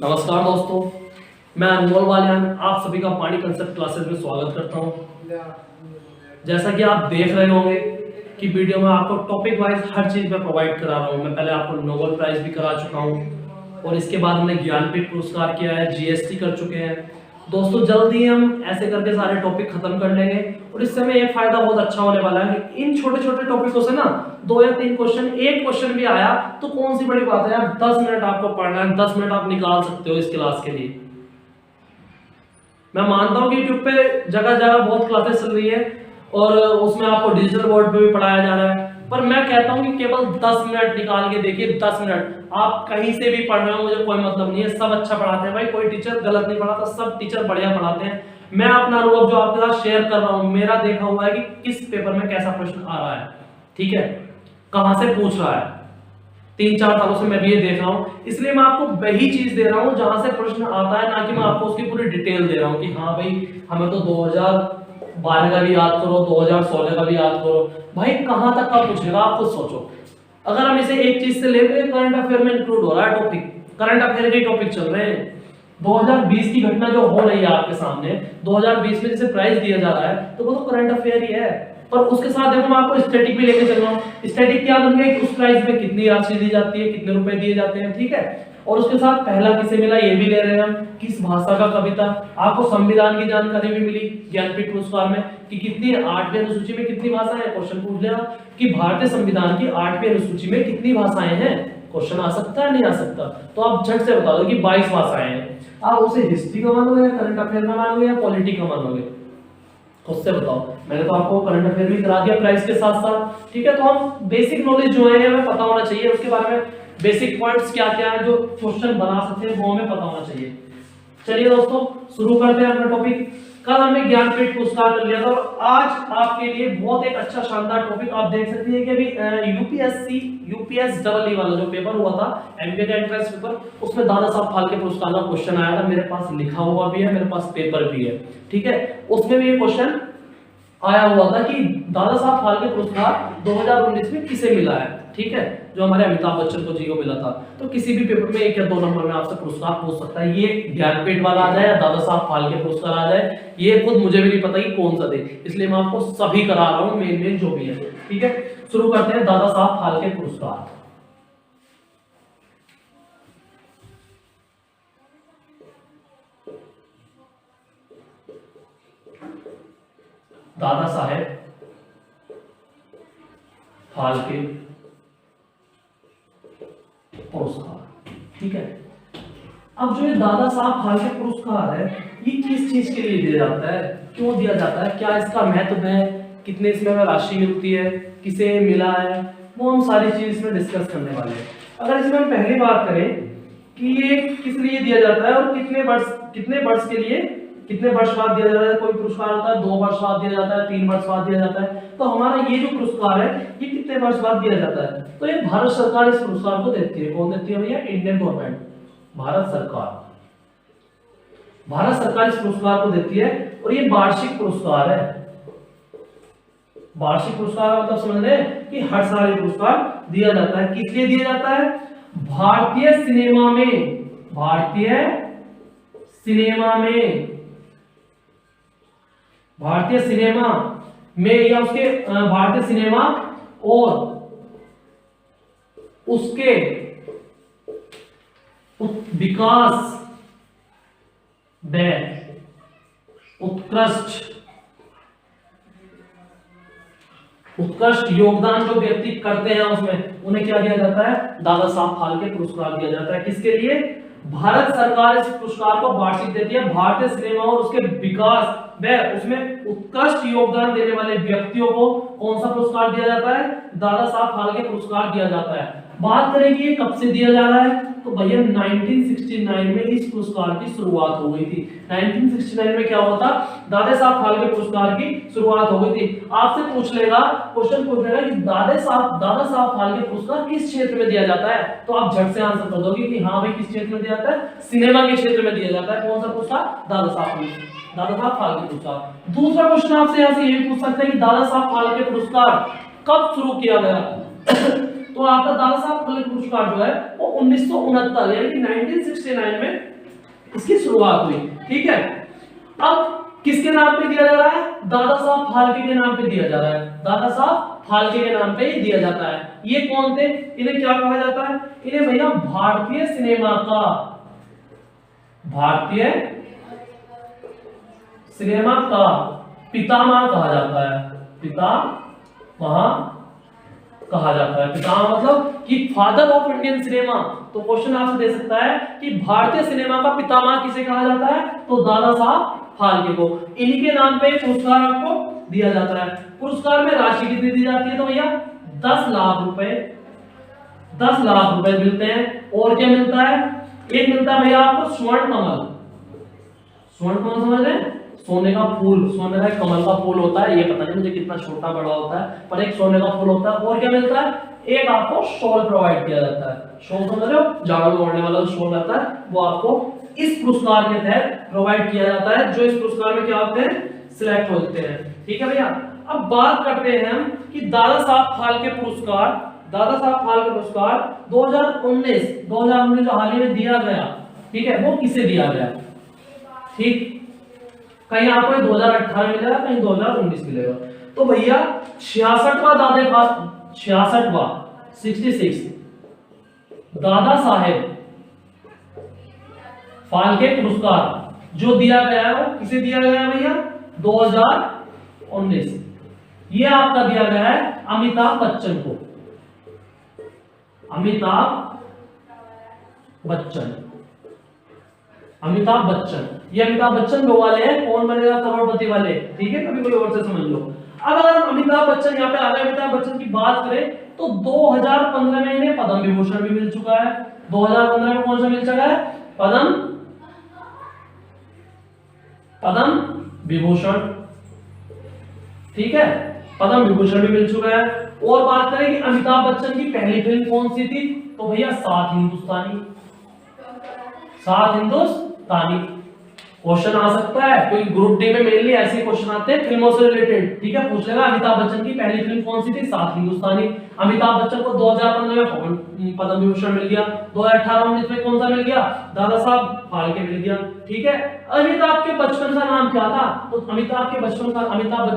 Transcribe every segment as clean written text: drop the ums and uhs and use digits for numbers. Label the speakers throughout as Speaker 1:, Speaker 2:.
Speaker 1: नमस्कार दोस्तों, मैं अनमोल वालियान आप सभी का पानी कंसेप्ट क्लासेस में स्वागत करता हूं। जैसा कि आप देख रहे होंगे कि वीडियो में आपको टॉपिक वाइज हर चीज में प्रोवाइड करा रहा हूं। मैं पहले आपको नोबेल प्राइज भी करा चुका हूं और इसके बाद हमने ज्ञानपीठ पुरस्कार किया है, जीएसटी कर चुके हैं। दोस्तों जल्द ही हम ऐसे करके सारे टॉपिक खत्म कर लेंगे और इससे हमें एक फायदा बहुत अच्छा होने वाला है कि इन छोटे छोटे टॉपिकों से ना 2 या 3 क्वेश्चन, एक क्वेश्चन भी आया तो कौन सी बड़ी बात है यार। 10 मिनट आपको पढ़ना है, 10 मिनट आप निकाल सकते हो इस क्लास के लिए। मैं मानता हूँ कि यूट्यूब पे जगह जगह बहुत क्लासेस चल रही है और उसमें आपको डिजिटल बोर्ड पे भी पढ़ाया जा रहा है, पर मैं कहता हूँ कि केवल 10 मिनट निकाल के देखिए। 10 मिनट आप कहीं से भी पढ़ रहे हो, मुझे कोई मतलब नहीं है, सब अच्छा पढ़ाते हैं भाई, कोई टीचर गलत नहीं पढ़ाता, सब टीचर बढ़िया पढ़ाते हैं। मैं अपना अनुभव जो आपके साथ शेयर कर रहा हूँ, मेरा देखा हुआ है कि किस पेपर में कैसा प्रश्न आ रहा है, ठीक है, कहां से पूछ रहा है। 3-4 सालों से मैं भी ये देख रहा हूँ, इसलिए मैं आपको वही चीज दे रहा हूँ जहां से प्रश्न आता है, ना कि मैं आपको उसकी पूरी डिटेल दे रहा हूँ कि हाँ भाई हमें तो 2012 का भी याद करो, 2016 का भी याद करो। भाई कहां तक का पूछेगा आप खुद सोचो। अगर हम इसे एक चीज से लेते हैं, करंट अफेयर में इंक्लूड हो रहा है टॉपिक, करंट अफेयर के टॉपिक चल रहे हैं। 2020 की घटना जो हो रही है आपके सामने, 2020 में जिसे प्राइज दिया जा रहा है तो वो तो करंट अफेयर ही है। पर उसके साथ देखो मैं आपको स्टैटिक भी लेके चल रहा हूँ। स्टैटिक क्या बन गया कि उस प्राइज में कितनी राशि दी जाती है, कितने रुपए दिए जाते हैं, ठीक है। और उसके साथ पहला किसे मिला ये भी ले रहे हैं हम, किस भाषा का कविता। आपको संविधान की जानकारी भी मिली ज्ञानपीठ पुरस्कार में कि कितनी 8वीं अनुसूची में कितनी भाषाएं हैं। क्वेश्चन पूछ लिया कि भारतीय संविधान की 8वीं अनुसूची में कितनी भाषाएं हैं। क्वेश्चन आ सकता है नहीं आ सकता, तो आप झट से बता दो कि 22 भाषाएं हैं। आप उसे हिस्ट्री का मानोगे, करंट अफेयर का मानोगे या पॉलिटी का मानोगे, खुद से बताओ। मैंने तो आपको करंट अफेयर भी करा दिया प्राइस के साथ साथ, ठीक है। तो हम बेसिक नॉलेज जो है हमें पता होना चाहिए, उसके बारे में बेसिक पॉइंट्स क्या क्या है जो क्वेश्चन बना सकते हैं वो हमें पता होना चाहिए। चलिए दोस्तों शुरू करते हैं अपना टॉपिक। कल हमने ज्ञानपीठ पुरस्कार कर लिया था और आज आपके लिए बहुत एक अच्छा शानदार टॉपिक आप देख सकते हैं कि अभी यूपीएसडब्ल्यू वाला जो पेपर हुआ था, एमबीए का एंट्रेंस पेपर, उसमें दादा साहब फाल्के पुरस्कार का क्वेश्चन आया था। मेरे पास लिखा हुआ भी है, मेरे पास पेपर भी है, ठीक है। उसमें भी ये क्वेश्चन आया हुआ था कि दादा साहब फाल्के पुरस्कार 2019 में किसे मिला है, ठीक है, जो हमारे अमिताभ बच्चन को जी को मिला था। तो किसी भी पेपर में 1 या 2 नंबर में आपसे पुरस्कार पूछ सकता है। ये ज्ञानपीठ वाला आ जाए या दादा साहब फाल्के पुरस्कार आ जाए, ये खुद मुझे भी नहीं पता कि कौन सा दे, इसलिए मैं आपको सभी करा रहा हूं, मेन जो भी है, ठीक है। शुरू करते हैं दादा साहब फाल्के पुरस्कार। दादा साहेब फाल्के पुरस्कार, ठीक है। अब जो ये दादा साहब फाल्के पुरस्कार है, ये किस चीज के लिए दिया जाता है, क्यों दिया जाता है, क्या इसका महत्व है, कितने इसमें राशि मिलती है, किसे मिला है, वो हम सारी चीज इसमें डिस्कस करने वाले हैं। अगर इसमें हम पहली बात करें कि ये किस लिए दिया जाता है और कितने वर्ष के लिए, कितने वर्ष बाद दिया जाता है। कोई पुरस्कार होता है 2 वर्ष बाद दिया जाता है, 3 वर्ष बाद दिया जाता है, तो हमारा ये जो पुरस्कार है ये कितने वर्ष बाद दिया जाता है। तो ये भारत सरकार इस पुरस्कार को देती है। कौन देती है भैया? इंडियन गवर्नमेंट, भारत सरकार। भारत सरकार इस पुरस्कार को देती है और ये वार्षिक पुरस्कार है। वार्षिक पुरस्कार मतलब समझ रहे हैं कि हर साल ये पुरस्कार दिया जाता है। किस लिए दिया जाता है? भारतीय सिनेमा में, भारतीय सिनेमा में या उसके भारतीय सिनेमा और उसके विकास में उत्कृष्ट योगदान जो व्यक्ति करते हैं उसमें उन्हें क्या दिया जाता है? दादा साहब फाल्के पुरस्कार दिया जाता है। किसके लिए? भारत सरकार इस पुरस्कार को वार्षिक देती है। भारतीय सिनेमा और उसके विकास में उसमें उत्कृष्ट योगदान देने वाले व्यक्तियों को कौन सा पुरस्कार दिया जाता है? दादा साहब फाल्के पुरस्कार दिया जाता है। बात करें कि ये कब से दिया जा रहा है, तो भैया 1969 में इस पुरस्कार की शुरुआत हो गई थी। 1969 में क्या हुआ था? दादा साहब फाल्के पुरस्कार की शुरुआत हो गई थी। आपसे पूछ लेगा, क्वेश्चन पूछ लेगा कि दादा साहब फाल्के पुरस्कार किस क्षेत्र में दिया जाता है, तो आप झट से आंसर कर दोगे कि हाँ भाई किस क्षेत्र में दिया जाता है? सिनेमा के क्षेत्र में दिया जाता है। कौन सा पुरस्कार? दादा साहब फाल्के पुरस्कार। दूसरा क्वेश्चन आपसे यहाँ से ये भी पूछ सकते हैं कि दादा साहब फाल्के पुरस्कार कब शुरू किया गया? तो आपका दादा साहब फाल्के पुरस्कार जो है वो 1969 यानी कि 1969 में इसकी शुरुआत हुई। ठीक है, अब किसके नाम पे दिया जा रहा है? दादा साहब फाल्के के नाम पे दिया जा रहा है। दादा साहब फाल्के के नाम पे ही दिया जाता है। ये कौन थे? इन्हें क्या कहा जाता है? इन्हें भैया भारतीय सिनेमा का, भारतीय सिनेमा का पितामह कहा जाता है। पितामह कहा जाता है। पितामह मतलब कि फादर ऑफ इंडियन सिनेमा। तो क्वेश्चन आपसे दे सकता है कि भारतीय सिनेमा का पितामह किसे कहा जाता है? तो दादा साहब फाल्के को। इन्हीं के नाम पे पुरस्कार आपको दिया जाता है। पुरस्कार में राशि कितनी दी जाती है? तो भैया 10 लाख रुपए, 10 लाख रुपए मिलते हैं। और क्या मिलता है? एक मिलता है भैया आपको स्वर्ण कमल। स्वर्ण कमल समझ रहे हैं? सोने का फूल, सोने का कमल का फूल होता है। ये पता नहीं मुझे कितना छोटा बड़ा होता है, पर एक सोने का फूल होता है। और क्या मिलता है? एक आपको शॉल प्रोवाइड किया जाता है। शॉल समझ रहे हो? झाड़ू में ओढ़ने वाला शॉल रहता है, वो आपको इस पुरस्कार के तहत प्रोवाइड किया जाता है, जो इस पुरस्कार में क्या होते हैं? सिलेक्ट होते हैं। ठीक है भैया, अब बात करते हैं हम कि दादा साहब फाल्के पुरस्कार, दादा साहब फाल्के पुरस्कार 2019 जो हाल ही में दिया गया, ठीक है, वो किसे दिया गया? ठीक, कहीं आपको 2018 मिलेगा, कहीं 2019 मिलेगा। तो भैया 66वां 66 दादा साहेब फाल्के पुरस्कार जो दिया गया है, वो किसे दिया गया है भैया? 2019। ये आपका दिया गया है अमिताभ बच्चन को। अमिताभ बच्चन, अमिताभ बच्चन, ये अमिताभ बच्चन वो वाले हैं कौन बनेगा करोड़पति वाले। ठीक है, कभी कोई और से समझ लो। अब अगर हम अमिताभ बच्चन यहाँ पे आ गए, अमिताभ बच्चन की बात करें तो 2015 में इन्हें पद्म विभूषण भी मिल चुका है। 2015 में कौन सा मिल चुका है? पद्म विभूषण। ठीक है, पद्म विभूषण भी मिल चुका है। और बात करें कि अमिताभ बच्चन की पहली फिल्म कौन सी थी? तो भैया 7 हिंदुस्तानी। 7 हिंदुस्तानी क्वेश्चन आ सकता है, क्योंकि ग्रुप डी में मेनली ऐसे क्वेश्चन आते हैं फिल्मों से रिलेटेड। ठीक है, पूछ लेगा अमिताभ बच्चन की पहली फिल्म कौन सी थी? 7 हिंदुस्तानी। अमिताभ बच्चन को 2015 में पद्म विभूषण मिल गया। 2018-19 में कौन सा मिल गया? दादा साहब फाल्के मिल गया। ठीक है, अमिताभ के बचपन का नाम क्या था? तो अमिताभ बच्चन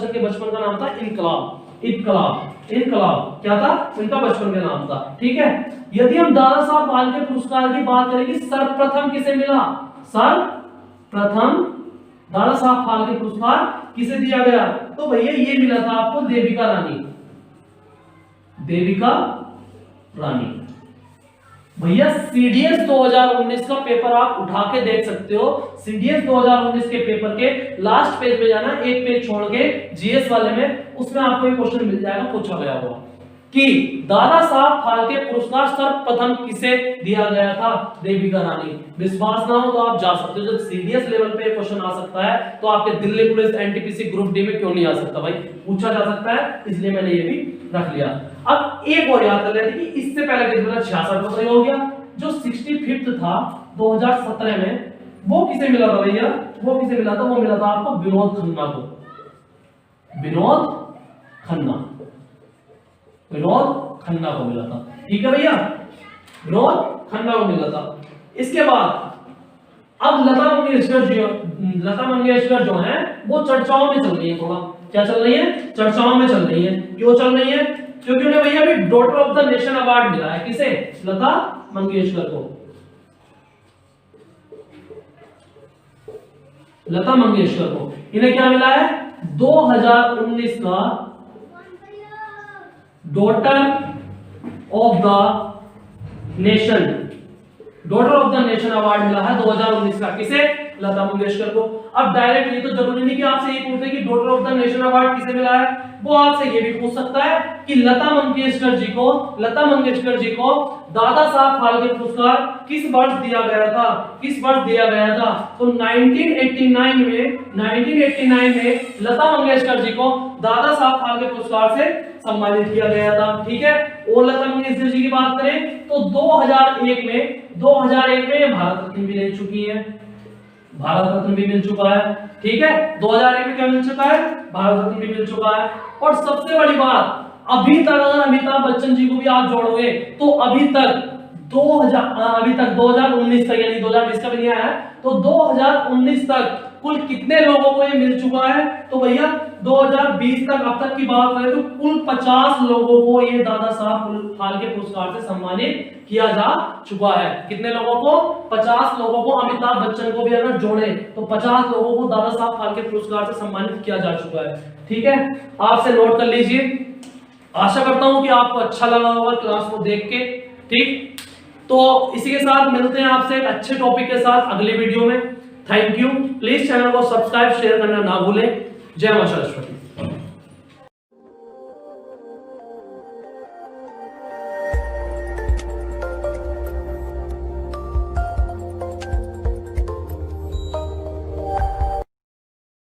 Speaker 1: के बचपन का नाम था इनकलाब। इनकलाब क्या था? उनका बचपन का नाम था। ठीक है, यदि हम दादा साहब फाल्के पुरस्कार की बात करें कि सर्वप्रथम किसे मिला? सर्वप्रथम दादा साहब फाल्के पुरस्कार किसे दिया गया? तो भैया ये मिला था आपको देविका रानी। देविका रानी। भैया सीडीएस 2019 का पेपर आप उठा के देख सकते हो। सीडीएस 2019 के पेपर के लास्ट पेज पे जाना, एक पेज छोड़ के जीएस वाले में, उसमें आपको एक क्वेश्चन मिल जाएगा, पूछा गया होगा कि दादा साहब फाल्के पुरस्कार सर्वप्रथम किसे दिया गया था? देविका रानी। विश्वास ना हो तो आप जा सकते हो, जब सीडीएस लेवल पे क्वेश्चन आ सकता है तो आपके Delhi police NTPC group D में क्यों नहीं आ सकता भाई? पूछा जा सकता है, इसलिए मैंने ये भी रख लिया। अब एक और याद कर लेते कि इससे पहले किस 66वां सही हो गया, जो 65th था 2017 में, वो किसे मिला था भैया? वो किसे मिला था? वो मिला था आपको विनोद खन्ना को। विनोद खन्ना को मिला था। ठीक है भैया, विनोद खन्ना को मिला था। इसके बाद अब लता मंगेशकर जो है वो चर्चाओं में चल रही है। थोड़ा क्या चल रही है? चर्चाओं में चल रही है। क्यों चल रही है? क्योंकि उन्हें भैया अभी daughter of the nation award मिला है। किसे? लता मंगेशकर को। लता मंगेशकर को इन्हें क्या मिला है? 2019 का daughter of the nation award मिला है 2019 का। किसे? लता मंगेशकर को। अब डायरेक्ट ये तो जरूरी नहीं कि आपसे ये पूछे कि daughter of the nation award किसे मिला है, वो आपसे ये भी पूछ सकता है कि लता मंगेशकर जी को दादा साहब फाल्के पुरस्कार किस वर्ष दिया गया था? तो 1989 में लता मंगेशकर जी को दादा साहब फाल्के पुरस्कार से सम्मानित किया गया था। ठीक है, और लता मंगेशकर जी की बात करें तो 2001 में भारत रत्न भी ले चुकी है। भारत रत्न भी मिल चुका है। ठीक है, 2001 में क्या मिल चुका है? भारत रत्न भी मिल चुका है। और सबसे बड़ी बात, अभी तक अगर अमिताभ बच्चन जी को भी आप जोड़ोगे तो अभी तक 2000 अभी तक 2019 तक, यानी 2020 का भी नहीं आया है, तो 2019 तक कुल कितने लोगों को ये मिल चुका है? तो भैया 2020 तक अब तक की बात करें तो कुल 50 लोगों को ये दादा साहब फाल्के पुरस्कार से सम्मानित किया जा चुका है। कितने लोगों को? 50 लोगों को। अमिताभ बच्चन को भी अगर जोड़े तो 50 लोगों को दादा साहब फाल्के पुरस्कार से सम्मानित किया जा चुका है। ठीक है, आपसे नोट कर लीजिए। आशा करता हूं कि आपको अच्छा लगा होगा क्लास को देख के। ठीक, तो इसी के साथ मिलते हैं आपसे एक अच्छे टॉपिक के साथ अगले वीडियो में। Thank you. प्लीज चैनल को सब्सक्राइब शेयर करना ना भूलें। जय मां सरस्वती।